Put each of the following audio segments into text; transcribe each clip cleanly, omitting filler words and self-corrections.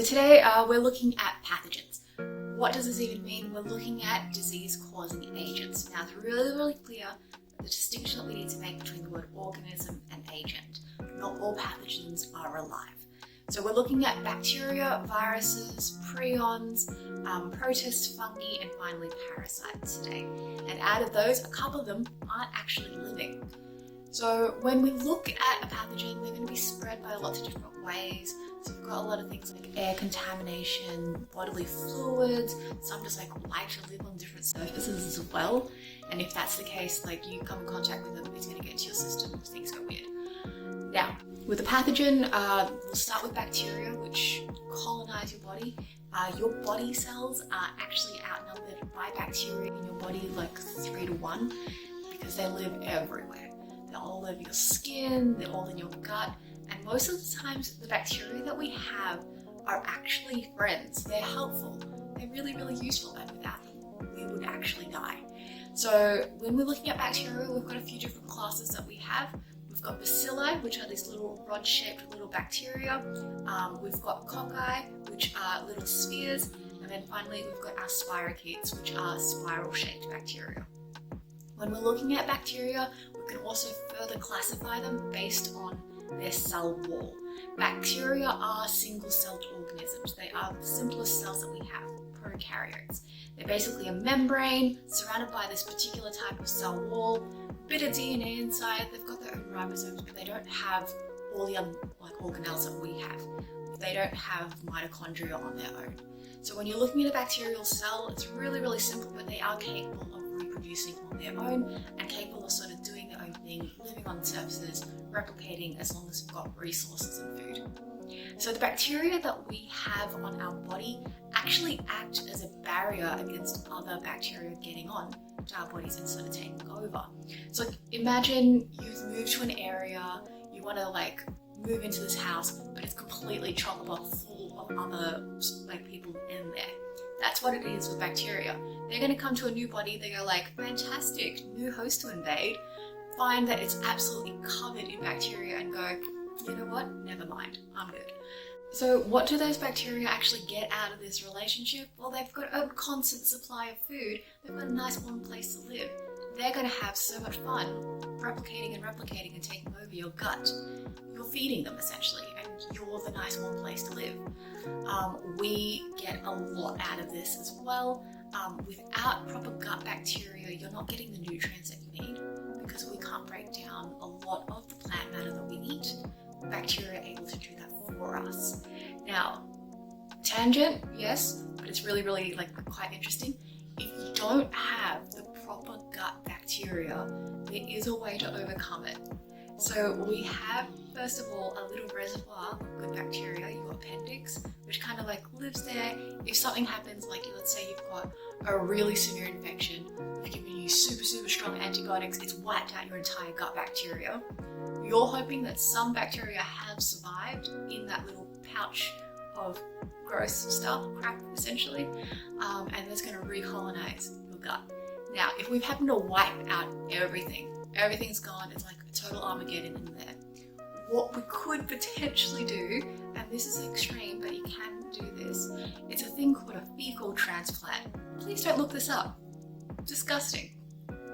So today we're looking at pathogens. What does this even mean? We're looking at disease-causing agents. Now it's really clear the distinction that we need to make between the word organism and agent. Not all pathogens are alive. So we're looking at bacteria, viruses, prions, protists, fungi, and finally parasites today. And out of those, a couple of them aren't actually living. So when we look at a pathogen, they're going to be spread by lots of different ways. So we've got a lot of things like air contamination, bodily fluids, some just like to live on different surfaces as well. And if that's the case, like you come in contact with them, it's going to get into your system and things go weird. Now, with a pathogen, we'll start with bacteria, which colonize your body. Your body cells are actually outnumbered by bacteria in your body like 3 to 1 because they live everywhere. They're all over your skin, they're all in your gut, and most of the times the bacteria that we have are actually friends. They're helpful, they're really useful, and without them we would actually die. So when we're looking at bacteria, we've got a few different classes that we have. We've got bacilli, which are these little rod-shaped little bacteria. We've got cocci, which are little spheres, and then finally we've got our spirochetes, which are spiral-shaped bacteria. When we're looking at bacteria, we can also further classify them based on their cell wall. Bacteria are single-celled organisms. They are the simplest cells that we have, prokaryotes. They're basically a membrane surrounded by this particular type of cell wall, bit of DNA inside. They've got their own ribosomes, but they don't have all the other organelles that we have. They don't have mitochondria on their own. So when you're looking at a bacterial cell, it's really simple, but they are capable of reproducing on their own and capable of sort of doing their own thing, living on surfaces, replicating as long as we've got resources and food. So the bacteria that we have on our body actually act as a barrier against other bacteria getting on to our bodies and sort of taking over. So imagine you've moved to an area, you want to move into this house, but it's completely chock-a-block full of other people in there. That's what it is with bacteria. They're going to come to a new body, they go fantastic, new host to invade, find that it's absolutely covered in bacteria and go, you know what, never mind, I'm good. So what do those bacteria actually get out of this relationship? Well, they've got a constant supply of food, they've got a nice warm place to live. They're going to have so much fun replicating and taking over your gut. You're feeding them essentially, and you're the nice warm place to live. We get a lot out of this as well. Without proper gut bacteria, you're not getting the nutrients that you need because we can't break down a lot of the plant matter that we eat. Bacteria are able to do that for us. Now, tangent, yes, but it's really quite interesting. If you don't have the proper gut bacteria, there is a way to overcome it. So we have, first of all, a little reservoir of good bacteria. You've got appendix, which kind of lives there. If something happens, let's say you've got a really severe infection, we've given you super strong antibiotics, it's wiped out your entire gut bacteria. You're hoping that some bacteria have survived in that little pouch of gross stuff, crap essentially, and that's going to recolonize your gut. Now, if we've happened to wipe out everything's gone, it's like a total Armageddon in there. What we could potentially do, and this is extreme, but you can do this, it's a thing called a fecal transplant. Please don't look this up. Disgusting.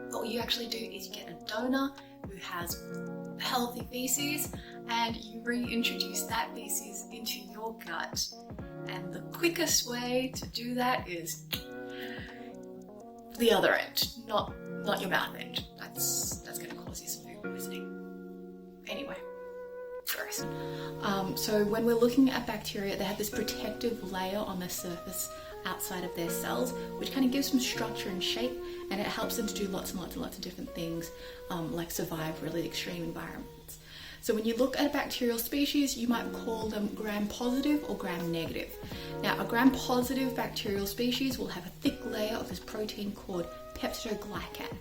What you actually do is you get a donor who has healthy feces and you reintroduce that feces into your gut. And the quickest way to do that is the other end, not your mouth end. That's going to cause you some food poisoning. Anyway, gross. So when we're looking at bacteria, they have this protective layer on the surface outside of their cells, which kind of gives them structure and shape, and it helps them to do lots of different things, like survive really extreme environments. So when you look at a bacterial species, you might call them gram-positive or gram-negative. Now, a gram-positive bacterial species will have a thick layer of this protein called peptidoglycan.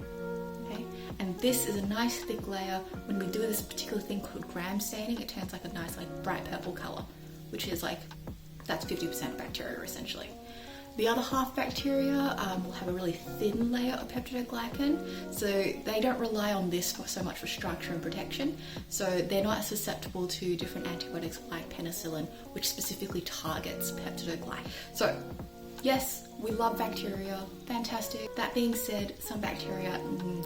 Okay? And this is a nice thick layer. When we do this particular thing called gram staining, it turns a nice bright purple color, which is that's 50% of bacteria essentially. The other half bacteria will have a really thin layer of peptidoglycan, so they don't rely on this so much for structure and protection, so they're not as susceptible to different antibiotics like penicillin, which specifically targets peptidoglycan. So yes, we love bacteria, fantastic. That being said, some bacteria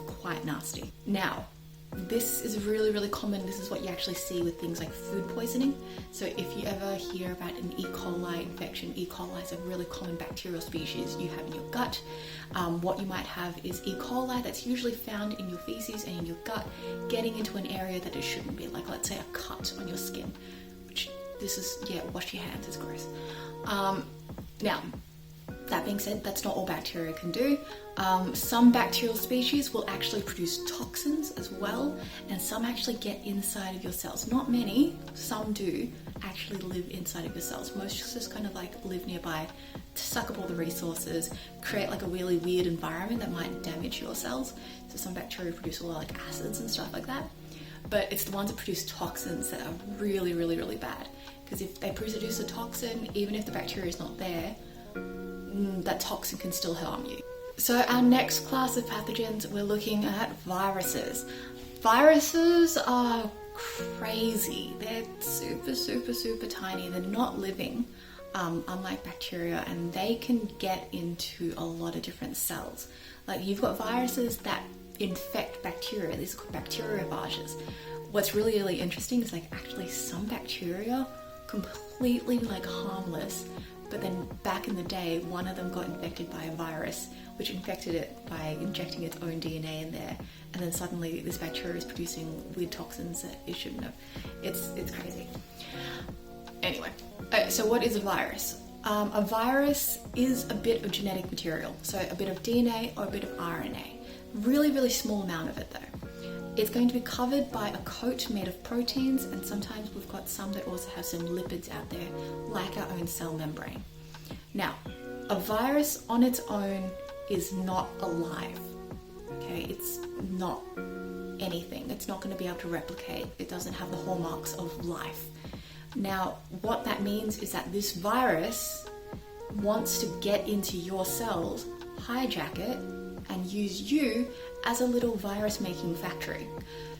quite nasty. Now, this is really common. This is what you actually see with things like food poisoning. So if you ever hear about an E. coli infection, E. coli is a really common bacterial species you have in your gut. What you might have is E. coli that's usually found in your feces and in your gut, getting into an area that it shouldn't be, like let's say a cut on your skin, which this is, yeah, wash your hands, it's gross. Now, that being said, that's not all bacteria can do. Some bacterial species will actually produce toxins as well, and some actually get inside of your cells. Not many, some do actually live inside of your cells. Most just kind of like live nearby to suck up all the resources, create like a really weird environment that might damage your cells. So some bacteria produce a lot of like acids and stuff like that. But it's the ones that produce toxins that are really bad. Because if they produce a toxin, even if the bacteria is not there, that toxin can still harm you. So our next class of pathogens, we're looking at viruses. Viruses are crazy. They're super tiny. They're not living, unlike bacteria, and they can get into a lot of different cells. Like you've got viruses that infect bacteria. These are called bacteriophages. What's really interesting is like actually some bacteria completely like harmless, but then back in the day, one of them got infected by a virus, which infected it by injecting its own DNA in there. And then suddenly this bacteria is producing weird toxins that it shouldn't have. It's crazy. Anyway, so what is a virus? A virus is a bit of genetic material. So a bit of DNA or a bit of RNA. Really small amount of it though. It's going to be covered by a coat made of proteins, and sometimes we've got some that also have some lipids out there, like our own cell membrane. Now, a virus on its own is not alive, okay? It's not anything. It's not going to be able to replicate. It doesn't have the hallmarks of life. Now, what that means is that this virus wants to get into your cells, hijack it, and use you as a little virus-making factory.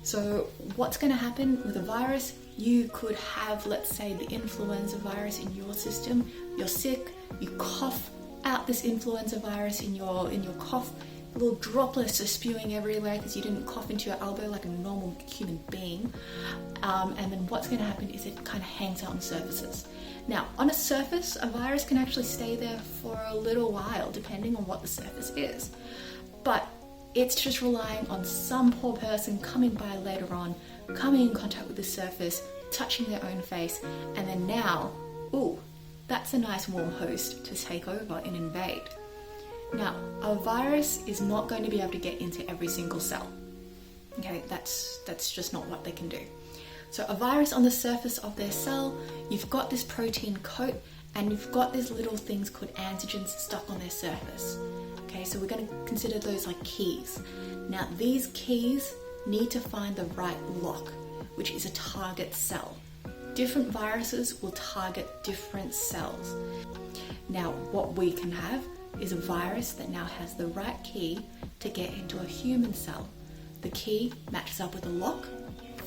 So what's going to happen with a virus? You could have, let's say, the influenza virus in your system. You're sick, you cough out this influenza virus in your cough. Little droplets are spewing everywhere because you didn't cough into your elbow like a normal human being. And then what's going to happen is it kind of hangs out on surfaces. Now, on a surface, a virus can actually stay there for a little while, depending on what the surface is. But it's just relying on some poor person coming by later on, coming in contact with the surface, touching their own face, and then now, ooh, that's a nice warm host to take over and invade. Now, a virus is not going to be able to get into every single cell. Okay, that's just not what they can do. So a virus on the surface of their cell, you've got this protein coat, and you've got these little things called antigens stuck on their surface. Okay, so we're going to consider those like keys. Now, these keys need to find the right lock, which is a target cell. Different viruses will target different cells. Now, what we can have is a virus that now has the right key to get into a human cell. The key matches up with a lock,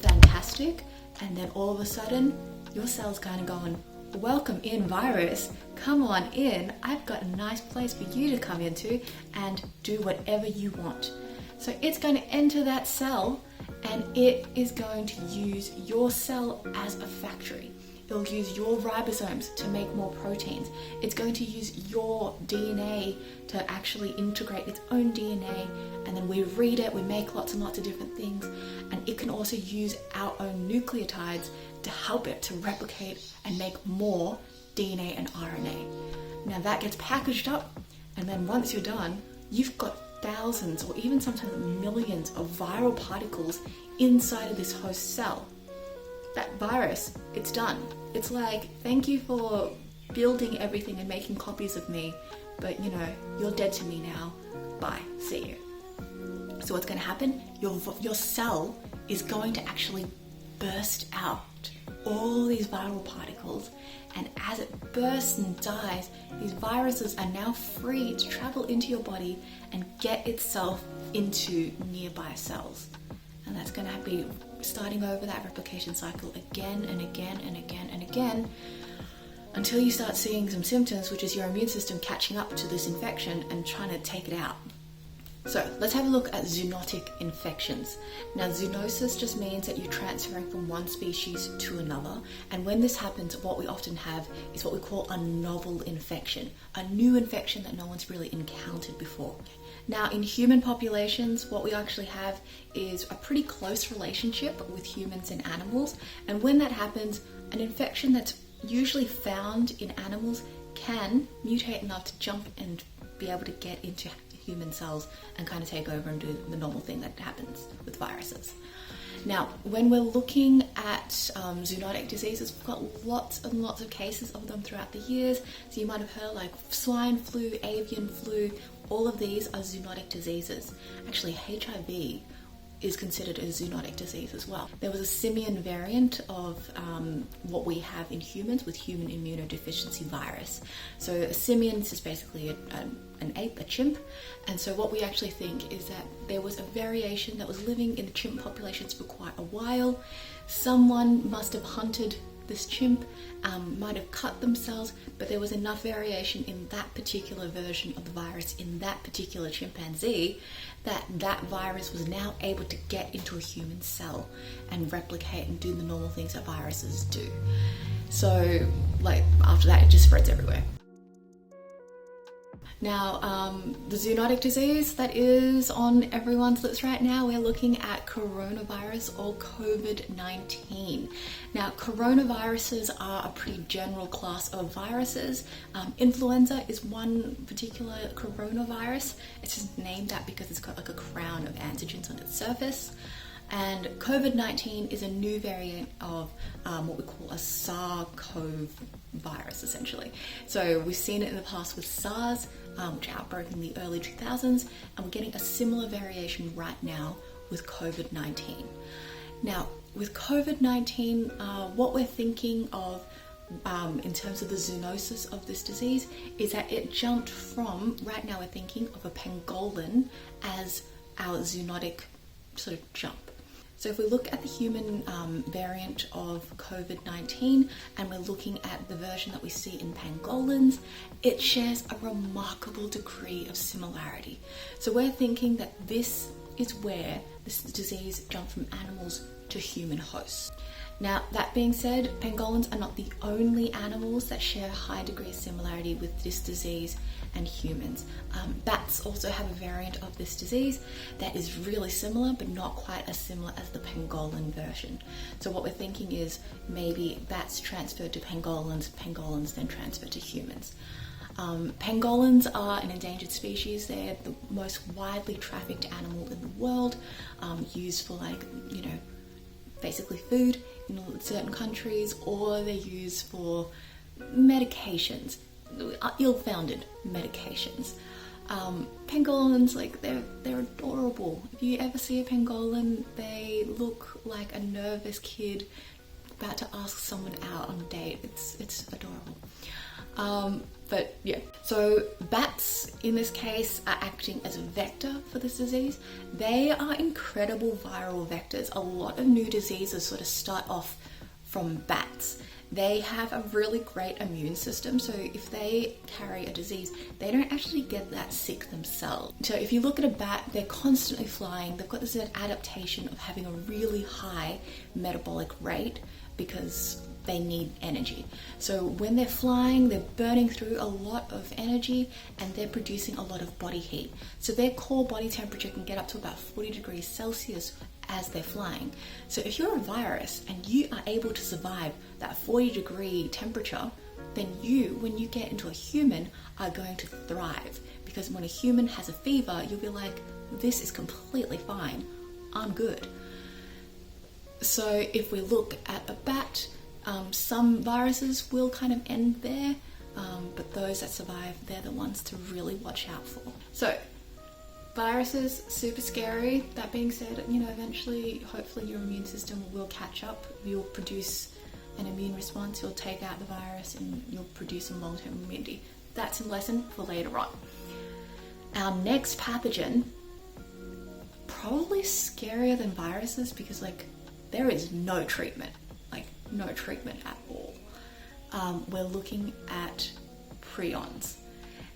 fantastic, and then all of a sudden, your cell's kind of going, welcome in, virus, come on in, I've got a nice place for you to come into and do whatever you want. So it's going to enter that cell and it is going to use your cell as a factory. It'll use your ribosomes to make more proteins. It's going to use your DNA to actually integrate its own DNA, and then we read it, we make lots and lots of different things, and it can also use our own nucleotides to help it to replicate and make more DNA and RNA. Now that gets packaged up, and then once you're done, you've got thousands or even sometimes millions of viral particles inside of this host cell. That virus, it's done. It's like, thank you for building everything and making copies of me, but you're dead to me now. Bye, see you. So what's going to happen? Your cell is going to actually burst out all these viral particles, and as it bursts and dies, these viruses are now free to travel into your body and get itself into nearby cells. And that's going to be starting over that replication cycle again and again and again and again until you start seeing some symptoms, which is your immune system catching up to this infection and trying to take it out. So let's have a look at zoonotic infections. Now, zoonosis just means that you're transferring from one species to another, and when this happens, what we often have is what we call a novel infection, a new infection that no one's really encountered before. Now, in human populations, what we actually have is a pretty close relationship with humans and animals, and when that happens, an infection that's usually found in animals can mutate enough to jump and be able to get into human cells and kind of take over and do the normal thing that happens with viruses. Now, when we're looking at zoonotic diseases, we've got lots and lots of cases of them throughout the years. So you might have heard like swine flu, avian flu, all of these are zoonotic diseases. Actually, HIV is considered a zoonotic disease as well. There was a simian variant of what we have in humans with human immunodeficiency virus. So a simian is basically an ape, a chimp, and so what we actually think is that there was a variation that was living in the chimp populations for quite a while. Someone must have hunted this chimp, might have cut themselves, but there was enough variation in that particular version of the virus in that particular chimpanzee that that virus was now able to get into a human cell and replicate and do the normal things that viruses do. So like after that, it just spreads everywhere. Now, the zoonotic disease that is on everyone's lips right now, we're looking at coronavirus or COVID-19. Now, coronaviruses are a pretty general class of viruses. Influenza is one particular coronavirus. It's just named that because it's got like a crown of antigens on its surface. And COVID-19 is a new variant of what we call a SARS-CoV virus, essentially. So we've seen it in the past with SARS, which outbroke in the early 2000s, and we're getting a similar variation right now with COVID-19. Now, with COVID-19, what we're thinking of in terms of the zoonosis of this disease is that it jumped from, right now we're thinking of a pangolin as our zoonotic sort of jump. So if we look at the human variant of COVID-19 and we're looking at the version that we see in pangolins, it shares a remarkable degree of similarity. So we're thinking that this is where this disease jumped from animals to human hosts. Now, that being said, pangolins are not the only animals that share a high degree of similarity with this disease and humans. Bats also have a variant of this disease that is really similar, but not quite as similar as the pangolin version. So what we're thinking is maybe bats transferred to pangolins, pangolins then transferred to humans. Pangolins are an endangered species. They're the most widely trafficked animal in the world, used for basically food in certain countries, or they're used for medications, ill-founded medications. Pangolins, they're adorable. If you ever see a pangolin, they look like a nervous kid about to ask someone out on a date. It's adorable. But yeah, so bats in this case are acting as a vector for this disease. They are incredible viral vectors. A lot of new diseases sort of start off from bats. They have a really great immune system, so if they carry a disease, they don't actually get that sick themselves. So if you look at a bat, they're constantly flying. They've got this adaptation of having a really high metabolic rate because they need energy. So when they're flying, they're burning through a lot of energy and they're producing a lot of body heat. So their core body temperature can get up to about 40 degrees Celsius as they're flying. So if you're a virus and you are able to survive that 40-degree temperature, then you, when you get into a human, are going to thrive. Because when a human has a fever, you'll be like, this is completely fine, I'm good. So if we look at a bat, some viruses will kind of end there, but those that survive, they're the ones to really watch out for. So viruses, super scary. That being said, eventually, hopefully your immune system will catch up. You'll produce an immune response, you'll take out the virus and you'll produce some long-term immunity. That's a lesson for later on. Our next pathogen, probably scarier than viruses because like there is no treatment, like no treatment at all. We're looking at prions.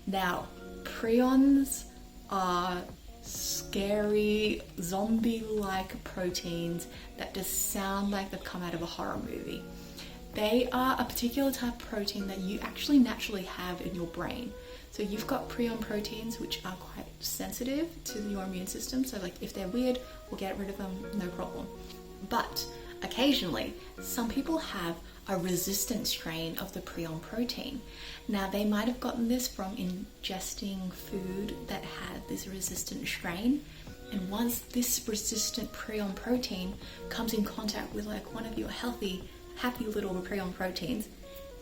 Now, prions are scary zombie-like proteins that just sound like they've come out of a horror movie. They are a particular type of protein that you actually naturally have in your brain. So you've got prion proteins which are quite sensitive to your immune system. So like if they're weird, we'll get rid of them, no problem. But occasionally, some people have a resistant strain of the prion protein. Now they might have gotten this from ingesting food that had this resistant strain. And once this resistant prion protein comes in contact with like one of your healthy, happy little prion proteins,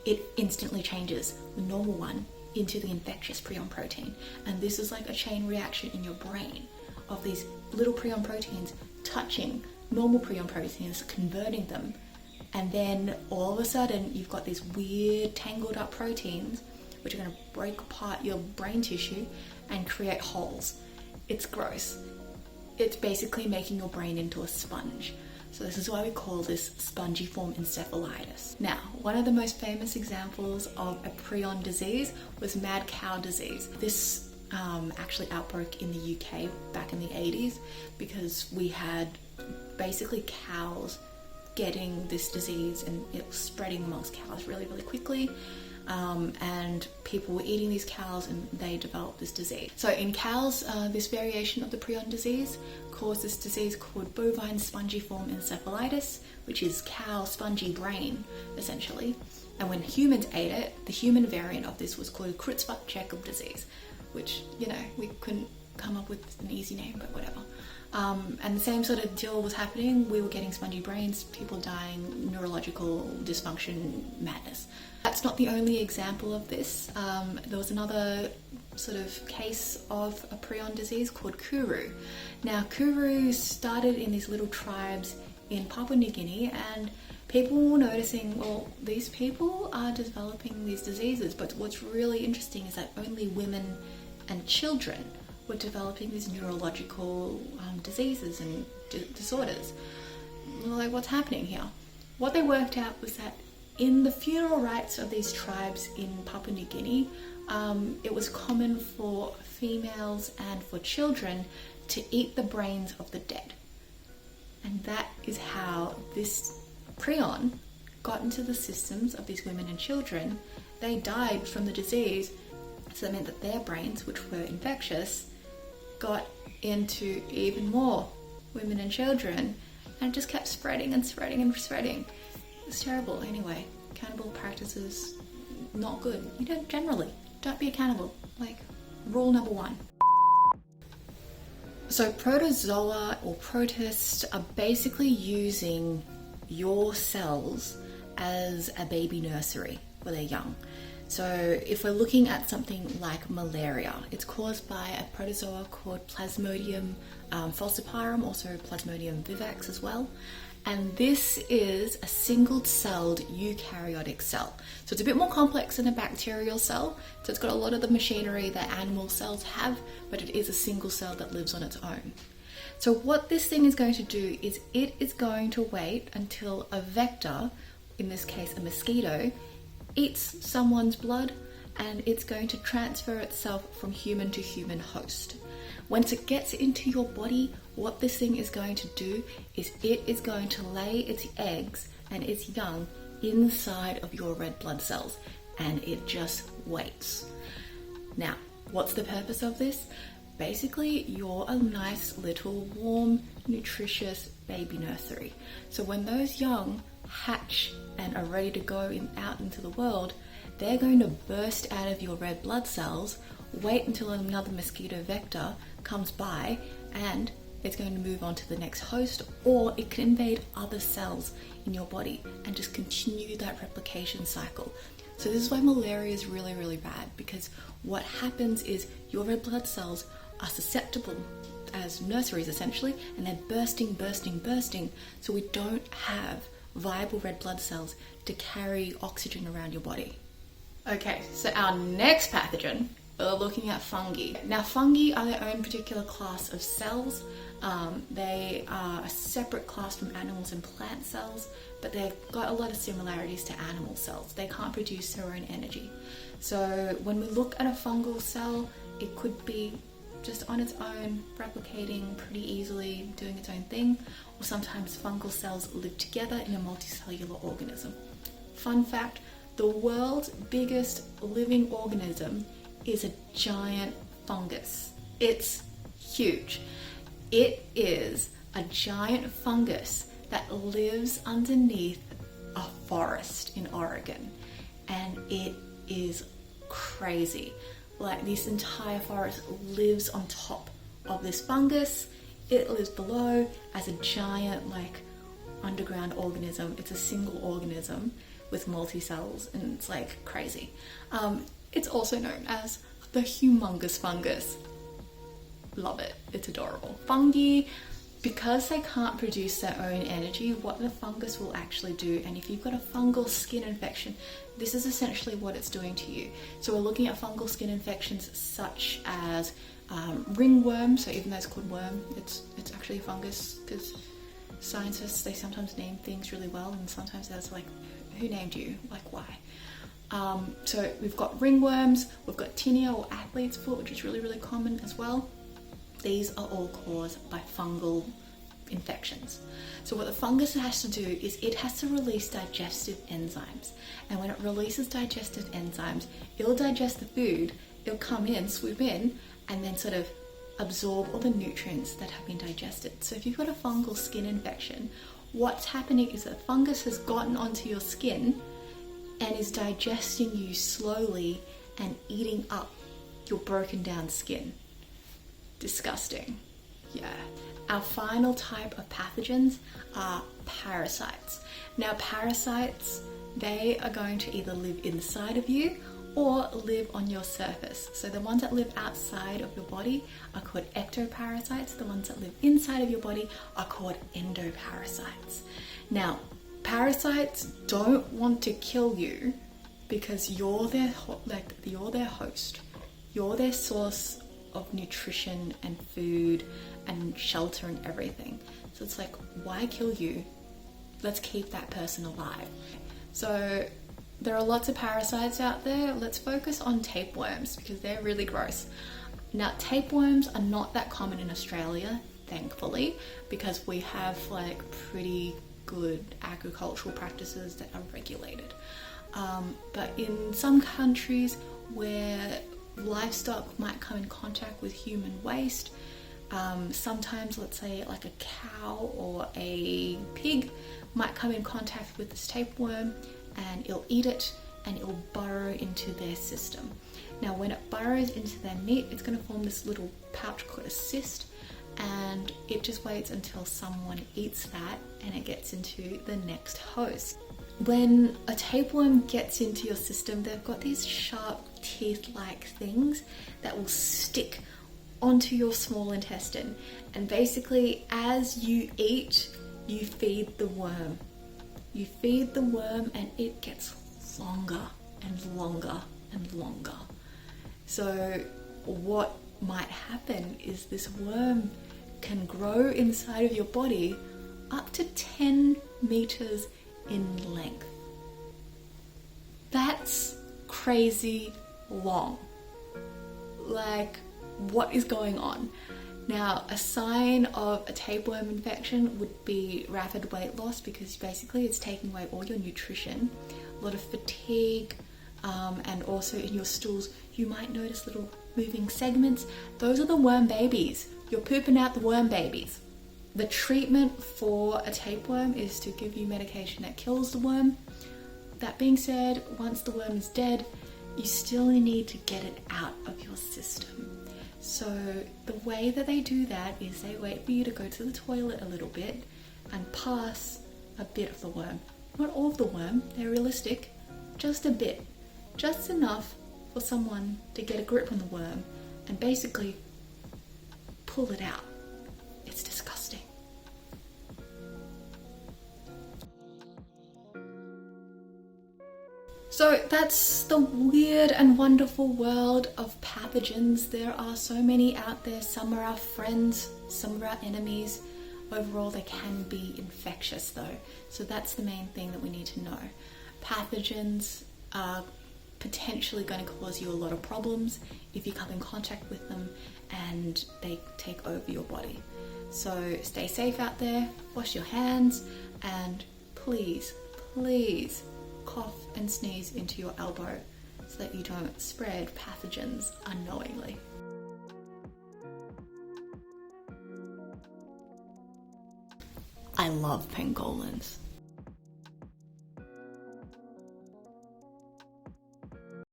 it instantly changes the normal one into the infectious prion protein. And this is like a chain reaction in your brain of these little prion proteins touching normal prion proteins, converting them. And then all of a sudden you've got these weird tangled up proteins which are going to break apart your brain tissue and create holes. It's gross. It's basically making your brain into a sponge. So this is why we call this spongiform encephalitis. Now, one of the most famous examples of a prion disease was mad cow disease. This actually outbroke in the UK back in the 80s because we had basically cows getting this disease and it was spreading amongst cows really, really quickly. And people were eating these cows and they developed this disease. So in cows, this variation of the prion disease caused this disease called bovine spongiform encephalitis, which is cow spongy brain, essentially. And when humans ate it, the human variant of this was called Creutzfeldt-Jakob disease, which, you know, we couldn't come up with an easy name, but whatever. And the same sort of deal was happening. We were getting spongy brains, people dying, neurological dysfunction, madness. That's not the only example of this. There was another sort of case of a prion disease called Kuru. Now, Kuru started in these little tribes in Papua New Guinea, and people were noticing, well, these people are developing these diseases, but what's really interesting is that only women and children were developing these neurological diseases and disorders. Like, what's happening here? What they worked out was that in the funeral rites of these tribes in Papua New Guinea, it was common for females and for children to eat the brains of the dead. And that is how this prion got into the systems of these women and children. They died from the disease, so that meant that their brains, which were infectious, got into even more women and children, and it just kept spreading and spreading and spreading. It's terrible. Anyway, cannibal practices, not good. You don't generally, don't be a cannibal. Like, rule number 1. So protozoa or protists are basically using your cells as a baby nursery when they're young. So if we're looking at something like malaria, it's caused by a protozoa called Plasmodium falciparum, also Plasmodium vivax as well. And this is a single-celled eukaryotic cell. So it's a bit more complex than a bacterial cell. So it's got a lot of the machinery that animal cells have, but it is a single cell that lives on its own. So what this thing is going to do is it is going to wait until a vector, in this case a mosquito, eats someone's blood, and it's going to transfer itself from human to human host. Once it gets into your body, what this thing is going to do is it is going to lay its eggs and its young inside of your red blood cells, and it just waits. Now, what's the purpose of this? Basically, you're a nice little warm, nutritious baby nursery. So when those young hatch and are ready to go out into the world, they're going to burst out of your red blood cells, wait until another mosquito vector comes by, and it's going to move on to the next host, or it can invade other cells in your body and just continue that replication cycle. So this is why malaria is really, really bad, because what happens is your red blood cells are susceptible as nurseries essentially, and they're bursting. So we don't have viable red blood cells to carry oxygen around your body. Okay, so our next pathogen, we're looking at fungi. Now, fungi are their own particular class of cells. They are a separate class from animals and plant cells, but they've got a lot of similarities to animal cells. They can't produce their own energy. So when we look at a fungal cell, it could be just on its own, replicating pretty easily, doing its own thing, or sometimes fungal cells live together in a multicellular organism. Fun fact, the world's biggest living organism is a giant fungus. It's huge. It is a giant fungus that lives underneath a forest in Oregon, and it is crazy. Like, this entire forest lives on top of this fungus. It lives below as a giant, like, underground organism. It's a single organism with multi-cells, and it's like crazy. It's also known as the humongous fungus. Love it. It's adorable. Fungi, because they can't produce their own energy, what the fungus will actually do, and if you've got a fungal skin infection, this is essentially what it's doing to you. So we're looking at fungal skin infections such as ringworm. So even though it's called worm, it's actually a fungus, because scientists, they sometimes name things really well, and sometimes there's like, who named you? Like, why? So we've got ringworms, we've got tinea or athlete's foot, which is really, really common as well. These are all caused by fungal infections. So what the fungus has to do is it has to release digestive enzymes. And when it releases digestive enzymes, it'll digest the food, it'll come in, swoop in, and then sort of absorb all the nutrients that have been digested. So if you've got a fungal skin infection, what's happening is that fungus has gotten onto your skin and is digesting you slowly and eating up your broken down skin. Disgusting. Yeah. Our final type of pathogens are parasites. Now, parasites, they are going to either live inside of you or live on your surface. So the ones that live outside of your body are called ectoparasites. The ones that live inside of your body are called endoparasites. Now, parasites don't want to kill you because you're their host. You're their source of nutrition and food and shelter and everything. So it's like, why kill you? Let's keep that person alive. So there are lots of parasites out there. Let's focus on tapeworms because they're really gross. Now, tapeworms are not that common in Australia, thankfully, because we have like pretty good agricultural practices that are regulated. But in some countries where livestock might come in contact with human waste, sometimes, let's say like a cow or a pig might come in contact with this tapeworm and it'll eat it and it'll burrow into their system. Now, when it burrows into their meat, it's going to form this little pouch called a cyst, and it just waits until someone eats that and it gets into the next host. When a tapeworm gets into your system, they've got these sharp teeth-like things that will stick onto your small intestine, and basically as you eat, you feed the worm. You feed the worm and it gets longer and longer and longer. So what might happen is this worm can grow inside of your body up to 10 meters in length. That's crazy long. Like, what is going on? Now, a sign of a tapeworm infection would be rapid weight loss, because basically it's taking away all your nutrition, a lot of fatigue, and also in your stools you might notice little moving segments. Those are the worm babies. You're pooping out the worm babies. The treatment for a tapeworm is to give you medication that kills the worm. That being said, once the worm is dead, you still need to get it out of your system. So the way that they do that is they wait for you to go to the toilet a little bit and pass a bit of the worm. Not all of the worm, they're realistic, just a bit. Just enough for someone to get a grip on the worm and basically pull it out. It's disgusting. So that's the weird and wonderful world of pathogens. There are so many out there. Some are our friends, some are our enemies. Overall, they can be infectious though. So that's the main thing that we need to know. Pathogens are potentially going to cause you a lot of problems if you come in contact with them and they take over your body. So stay safe out there, wash your hands, and please, please cough and sneeze into your elbow so that you don't spread pathogens unknowingly. I love pangolins.